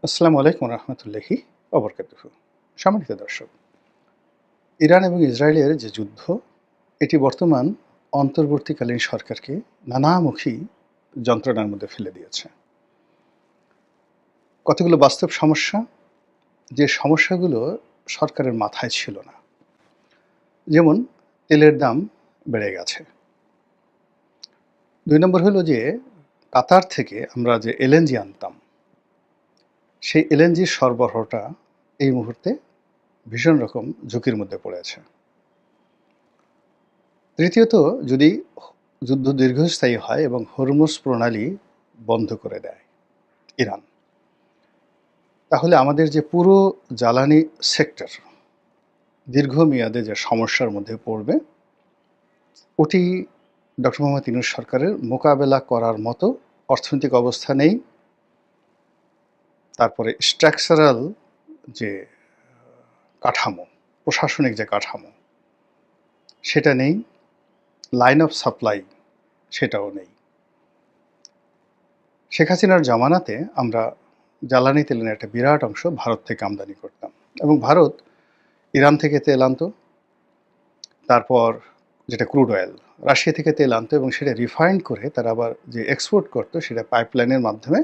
আসসালামু আলাইকুম রহমতুল্লাহি অবরকাতুহু। সম্মানিত দর্শক, ইরান এবং ইসরায়েলের যে যুদ্ধ, এটি বর্তমান অন্তর্বর্তীকালীন সরকারকে নানামুখী যন্ত্রণার মধ্যে ফেলে দিয়েছে। কতগুলো বাস্তব সমস্যা, যে সমস্যাগুলো সরকারের মাথায় ছিল না। যেমন তেলের দাম বেড়ে গেছে। ২ নম্বর হলো যে কাতার থেকে আমরা যে এলএনজি আনতাম, সেই এলএনজির সরবরাহটা এই মুহূর্তে ভীষণ রকম ঝুঁকির মধ্যে পড়েছে। তৃতীয়ত, যদি যুদ্ধ দীর্ঘস্থায়ী হয় এবং হরমুজ প্রণালী বন্ধ করে দেয় ইরান, তাহলে আমাদের যে পুরো জ্বালানি সেক্টর দীর্ঘমেয়াদে যে সমস্যার মধ্যে পড়বে, ওটি ডক্টর মোহাম্মদ ইউনূস সরকারের মোকাবেলা করার মতো অর্থনৈতিক অবস্থা নেই। তারপরে স্ট্রাকচারাল যে কাঠামো, প্রশাসনিক যে কাঠামো, সেটা নেই। লাইন অফ সাপ্লাই সেটাও নেই। শেখ হাসিনার জামানাতে আমরা জ্বালানি তেলের একটা বিরাট অংশ ভারত থেকে আমদানি করতাম এবং ভারত ইরান থেকে তেল আনতো, তারপর যেটা ক্রুড অয়েল রাশিয়া থেকে তেল আনতো এবং সেটা রিফাইন্ড করে তারা আবার যে এক্সপোর্ট করতো সেটা পাইপলাইনের মাধ্যমে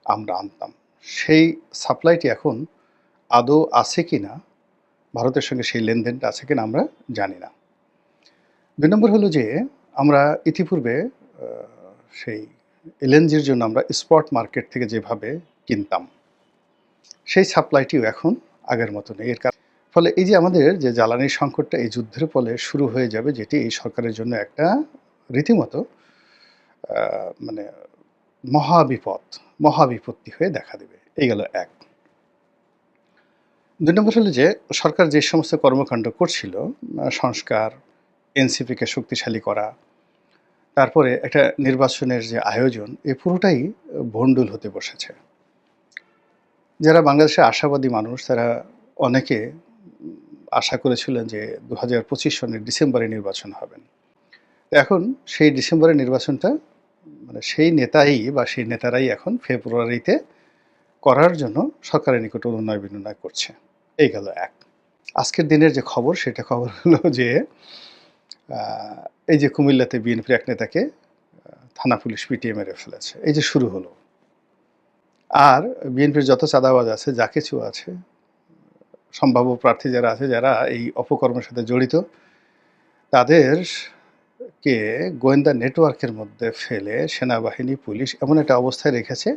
আমরা আনতাম। সেই সাপ্লাইটি এখন আদৌ আছে কি না, ভারতের সঙ্গে সেই লেনদেনটা আছে কিনা আমরা জানি না। ২ নম্বর হলো যে আমরা ইতিপূর্বে সেই এলএনজির জন্য আমরা স্পট মার্কেট থেকে যেভাবে কিনতাম, সেই সাপ্লাইটিও এখন আগের মতো নেই। ফলে এই যে আমাদের যে জ্বালানির সংকটটা এই যুদ্ধের ফলে শুরু হয়ে যাবে, যেটি এই সরকারের জন্য একটা রীতিমতো মানে মহাবিপদ, মহাবিপত্তি হয়ে দেখা দেবে। এই গেল ১। ২ নম্বর হলো যে সরকার যে সমস্ত কর্মকাণ্ড করছিল, সংস্কার, এনসিপিকে শক্তিশালী করা, তারপরে একটা নির্বাচনের যে আয়োজন, এ পুরোটাই ভণ্ডুল হতে বসেছে। যারা বাংলাদেশের আশাবাদী মানুষ, তারা অনেকে আশা করেছিলেন যে ২০২৫ সনের ডিসেম্বরে নির্বাচন হবেন। এখন সেই ডিসেম্বরের নির্বাচনটা মানে সেই নেতাই বা সেই নেতারাই এখন ফেব্রুয়ারিতে করার জন্য সরকারের নিকট অনুনয় বিনয় করছে। এই গেল ১। আজকের দিনের যে খবর, সেটা খবর হলো যে এই যে কুমিল্লাতে বিএনপির এক নেতাকে থানা পুলিশ পিটিয়ে মেরে ফেলেছে। এই যে শুরু হলো। আর বিএনপির যত চাঁদাবাজ আছে, যা কিছু আছে, সম্ভাব্য প্রার্থী যারা আছে, যারা এই অপকর্মের সাথে জড়িত, তাদেরকে গোয়েন্দা নেটওয়ার্কের মধ্যে ফেলে সেনাবাহিনী, পুলিশ এমন একটা অবস্থায় রেখেছে,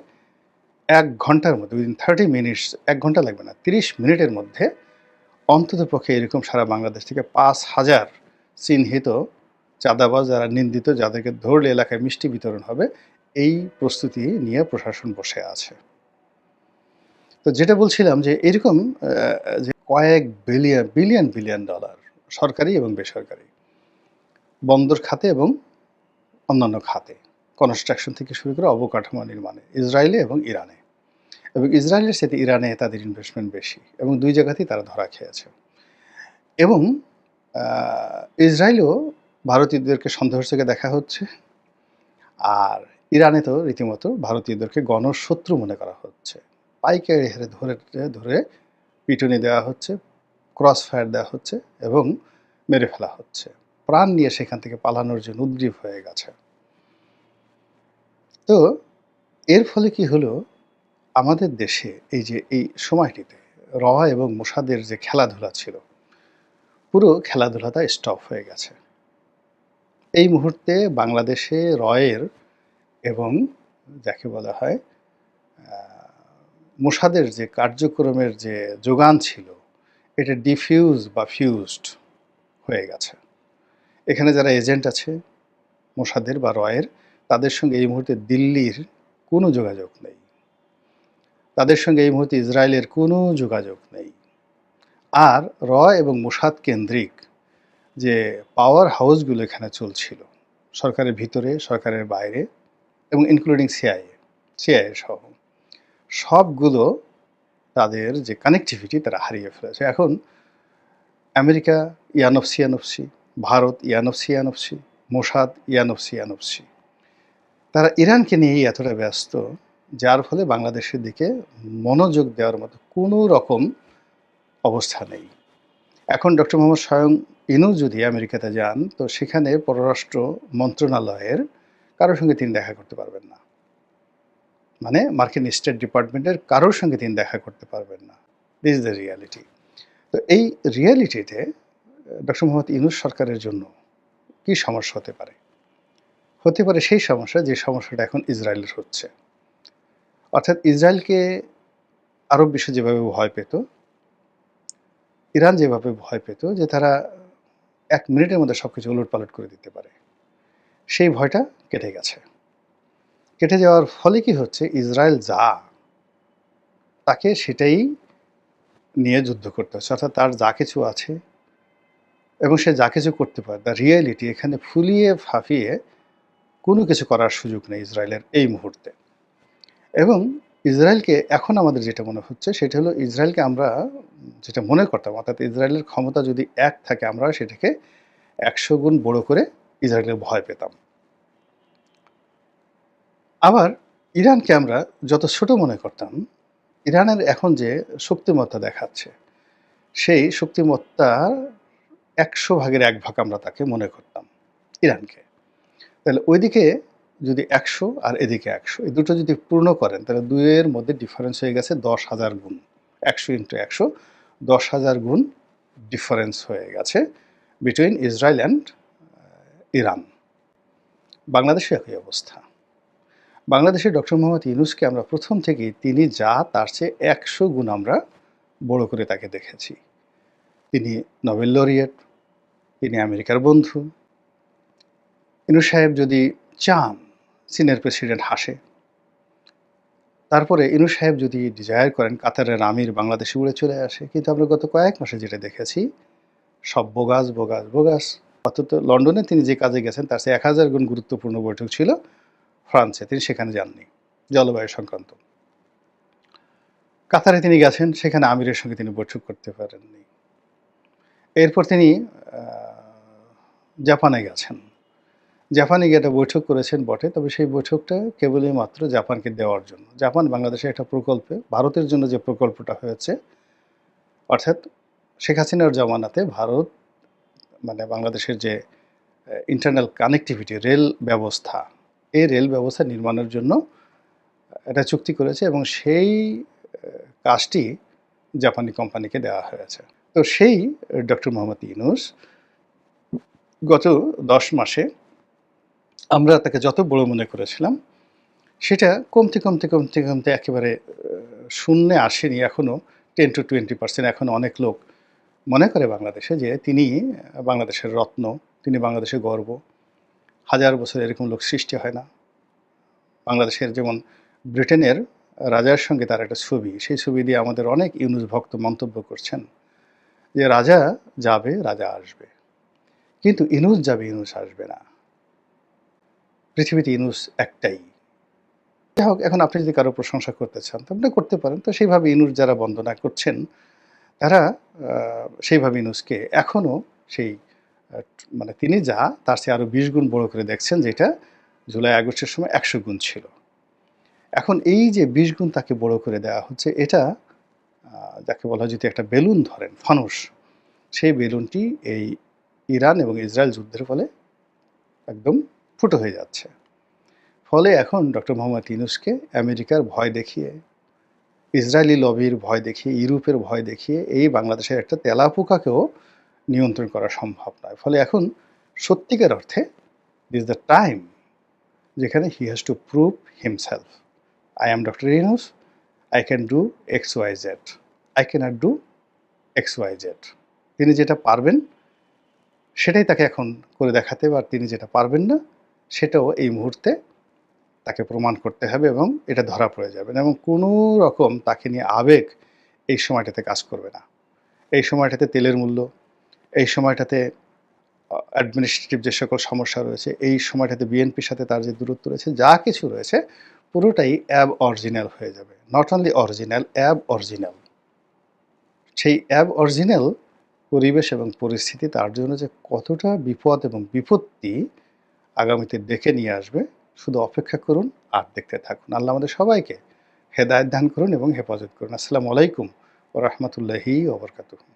১ ঘন্টার মধ্যে, উইদিন 30 মিনিটস, ১ ঘন্টা লাগবে না, ৩০ মিনিটের মধ্যে অন্ততপক্ষে এরকম সারা বাংলাদেশ থেকে ৫,০০০ চিহ্নিত চাঁদাবাজ, যারা নিন্দিত, যাদেরকে ধরলে এলাকায় মিষ্টি বিতরণ হবে, এই প্রস্তুতি নিয়ে প্রশাসন বসে আছে। তো যেটা বলছিলাম যে এরকম যে কয়েক বিলিয়ন ডলার সরকারি এবং বেসরকারি বন্দর খাতে এবং অন্যান্য খাতে, কনস্ট্রাকশন থেকে শুরু করে অবকাঠামো নির্মাণে ইসরায়েলে এবং ইরানে, এবং ইসরায়েলের সাথে ইরানে তাদের ইনভেস্টমেন্ট বেশি এবং ২ জায়গাতেই তারা ধরা খেয়েছে। এবং ইসরায়েলেও ভারতীয়দেরকে সন্দেহের চোখে দেখা হচ্ছে, আর ইরানে তো রীতিমতো ভারতীয়দেরকে গণশত্রু মনে করা হচ্ছে। পাইকারি হারে ধরে ধরে পিটুনি দেওয়া হচ্ছে, ক্রস ফায়ার দেওয়া হচ্ছে এবং মেরে ফেলা হচ্ছে। প্রাণ নিয়ে সেখান থেকে পালানোর জন্য উদ্গ্রীব হয়ে গেছে। তো এর ফলে কি হলো, আমাদের দেশে এই যে এই সময়টিতে র এবং মোসাদের যে খেলাধুলা ছিল, পুরো খেলাধুলাটা স্টপ হয়ে গেছে। এই মুহূর্তে বাংলাদেশে রয়ের এবং যাকে বলা হয় মোসাদের যে কার্যক্রমের যে যোগান ছিল, এটা ডিফিউজ বা ফিউজড হয়ে গেছে। এখানে যারা এজেন্ট আছে মোসাদের বা রয়ের, তাদের সঙ্গে এই মুহূর্তে দিল্লির কোনো যোগাযোগ নেই, তাদের সঙ্গে এই মুহূর্তে ইসরায়েলের কোনো যোগাযোগ নেই। আর র এবং মোসাদ কেন্দ্রিক যে পাওয়ার হাউসগুলো এখানে চলছিল, সরকারের ভিতরে, সরকারের বাইরে এবং ইনক্লুডিং সিআইএ সহ, সবগুলো তাদের যে কানেকটিভিটি তারা হারিয়ে ফেলেছে। এখন আমেরিকা ইয়ানফসি, ভারত ইয়ানফসি, মোসাদ ইয়ানফসি, তারা ইরানকে নিয়েই এতটা ব্যস্ত যার ফলে বাংলাদেশের দিকে মনোযোগ দেওয়ার মতো কোনো রকম অবস্থা নেই। এখন ডক্টর মোহাম্মদ স্বয়ং ইউনূস যদি আমেরিকাতে যান, তো সেখানে পররাষ্ট্র মন্ত্রণালয়ের কারোর সঙ্গে তিনি দেখা করতে পারবেন না। মানে মার্কিন স্টেট ডিপার্টমেন্টের কারোর সঙ্গে তিনি দেখা করতে পারবেন না। This is the reality. তো এই রিয়ালিটিতে ডক্টর মোহাম্মদ ইউনূস সরকারের জন্য কী সমস্যা হতে পারে? হতে পারে সেই সমস্যা যে সমস্যাটা এখন ইসরায়েলের হচ্ছে। অর্থাৎ ইসরায়েলকে আরব বিশ্ব যেভাবে ভয় পেত, ইরান যেভাবে ভয় পেত যে তারা ১ মিনিটের মধ্যে সবকিছু উলটপালট করে দিতে পারে, সেই ভয়টা কেটে গেছে। কেটে যাওয়ার ফলে কি হচ্ছে, ইসরায়েল যা, তাকে সেটাই নিয়ে যুদ্ধ করতে হচ্ছে। অর্থাৎ তার যা কিছু আছে এবং সে যা কিছু করতে পারে, দ্য রিয়ালিটি এখানে ফুলিয়ে ফাঁপিয়ে কোনো কিছু করার সুযোগ নেই ইসরায়েলের এই মুহূর্তে। এবং ইসরায়েলকে এখন আমাদের যেটা মনে হচ্ছে সেটা হলো, ইসরায়েলকে আমরা যেটা মনে করতাম, অর্থাৎ ইসরায়েলের ক্ষমতা যদি ১ থাকে, আমরা সেটাকে ১০০ গুণ বড় করে ইসরায়েলের ভয় পেতাম। আবার ইরানকে আমরা যত ছোট মনে করতাম, ইরানের এখন যে শক্তিমত্তা দেখাচ্ছে, সেই শক্তিমত্তার ১০০ ভাগের ১ ভাগ আমরা তাকে মনে করতাম, ইরানকে। তাহলে ওইদিকে যদি ১০০ আর এদিকে ১০০, এই দুটো যদি পূর্ণ করেন, তাহলে ২ এর মধ্যে ডিফারেন্স হয়ে গেছে ১০,০০০ গুণ। ১০০ ইন্টু ১০০, ১০,০০০ গুণ ডিফারেন্স হয়ে গেছে বিটুইন ইসরায়েল অ্যান্ড ইরান। বাংলাদেশে একই অবস্থা। বাংলাদেশে ডক্টর মোহাম্মদ ইউনূসকে আমরা প্রথম থেকেই তিনি যা, তার চেয়ে ১০০ গুণ আমরা বড় করে তাকে দেখেছি। তিনি নোবেল লরিয়েট, তিনি আমেরিকার বন্ধু। ইউনূস সাহেব যদি চান, চীনের প্রেসিডেন্ট হাসে। তারপরে ইউনূস সাহেব যদি ডিজায়ার করেন, কাতারের আমির বাংলাদেশে উড়ে চলে আসে। কিন্তু আমরা গত কয়েক মাসে যেটা দেখেছি, সব বোগাস, বোগাস, বোগাস। অথচ লন্ডনে তিনি যে কাজে গেছেন, তার চেয়ে ১০০০ গুণ গুরুত্বপূর্ণ বৈঠক ছিল ফ্রান্সে, তিনি সেখানে যাননি জলবায়ু সংক্রান্ত। কাতারে তিনি গেছেন, সেখানে আমিরের সঙ্গে তিনি বৈঠক করতে পারেননি। এরপর তিনি জাপানে গেছেন। জাপানে গিয়ে একটা বৈঠক করেছেন বটে, তবে সেই বৈঠকটা কেবলই মাত্র জাপানকে দেওয়ার জন্য। জাপান বাংলাদেশের একটা প্রকল্পে, ভারতের জন্য যে প্রকল্পটা হয়েছে, অর্থাৎ শেখ হাসিনার জমানাতে ভারত মানে বাংলাদেশের যে ইন্টারনাল কানেক্টিভিটি, রেল ব্যবস্থা, এই রেল ব্যবস্থা নির্মাণের জন্য একটা চুক্তি করেছে এবং সেই কাজটি জাপানি কোম্পানিকে দেওয়া হয়েছে। তো সেই ডক্টর মোহাম্মদ ইউনূস গত ১০ মাসে আমরা তাকে যত বড় মনে করেছিলাম, সেটা কমতে কমতে কমতে কমতে একেবারে শূন্যে আসেনি। এখনও 10-20% এখনও অনেক লোক মনে করে বাংলাদেশে যে তিনি বাংলাদেশের রত্ন, তিনি বাংলাদেশের গর্ব। ১০০০ বছর এরকম লোক সৃষ্টি হয় না। বাংলাদেশের যেমন ব্রিটেনের রাজার সঙ্গে তার একটা ছবি, সেই ছবি দিয়ে আমাদের অনেক ইউনূস ভক্ত মন্তব্য করছেন যে রাজা যাবে, রাজা আসবে, কিন্তু ইউনূস যাবে, ইউনূস আসবে না। পৃথিবীতে ইউনূস একটাই। যাই হোক, এখন আপনি যদি কারো প্রশংসা করতে চান, তো আপনি করতে পারেন। তো সেইভাবে ইউনূস যারা বন্দনা করছেন, তারা সেইভাবে ইউনূসকে এখনও সেই মানে তিনি যা, তার চেয়ে আরও ২০ গুণ বড় করে দেখছেন, যেটা জুলাই আগস্টের সময় ১০০ গুণ ছিল। এখন এই যে ২০ গুণ তাকে বড় করে দেওয়া হচ্ছে, এটা যাকে বলা হয়, যদি একটা বেলুন ধরেন, ফানুস, সেই বেলুনটি এই ইরান এবং ইসরায়েল যুদ্ধের ফলে একদম ফুটো হয়ে যাচ্ছে। ফলে এখন ডক্টর মোহাম্মদ ইউনূসকে আমেরিকার ভয় দেখিয়ে, ইসরায়েলি লবির ভয় দেখিয়ে, ইউরোপের ভয় দেখিয়ে এই বাংলাদেশের একটা তেলাপোকাকেও নিয়ন্ত্রণ করা সম্ভব নয়। ফলে এখন সত্যিকার অর্থে দিস দ্য টাইম যেখানে he has to prove himself. I am doctor Yunus, I can do XYZ, I cannot do XYZ। তিনি যেটা পারবেন সেটাই তাকে এখন করে দেখাতে হবে, আর তিনি যেটা পারবেন না সেটাও এই মুহূর্তে তাকে প্রমাণ করতে হবে এবং এটা ধরা পড়ে যাবে না। এবং কোনো রকম তাকে নিয়ে আবেগ এই সময়টাতে কাজ করবে না। এই সময়টাতে তেলের মূল্য, এই সময়টাতে অ্যাডমিনিস্ট্রেটিভ যে সকল সমস্যা রয়েছে, এই সময়টাতে বিএনপির সাথে তার যে দূরত্ব রয়েছে, যা কিছু রয়েছে, পুরোটাই অ্যাব অরিজিনাল হয়ে যাবে। Not only original, aboriginal. সেই অ্যাব অরিজিনাল পরিবেশ এবং পরিস্থিতি তার জন্য যে কতটা বিপদ এবং বিপত্তি আগামীতে ডেকে নিয়ে আসবে, শুধু অপেক্ষা করুন আর দেখতে থাকুন। আল্লাহ আমাদের সবাইকে হেদায়েত দান করুন এবং হেফাজত করুন। আসসালামু আলাইকুম ওয়া রাহমাতুল্লাহি ওয়া বারাকাতুহু।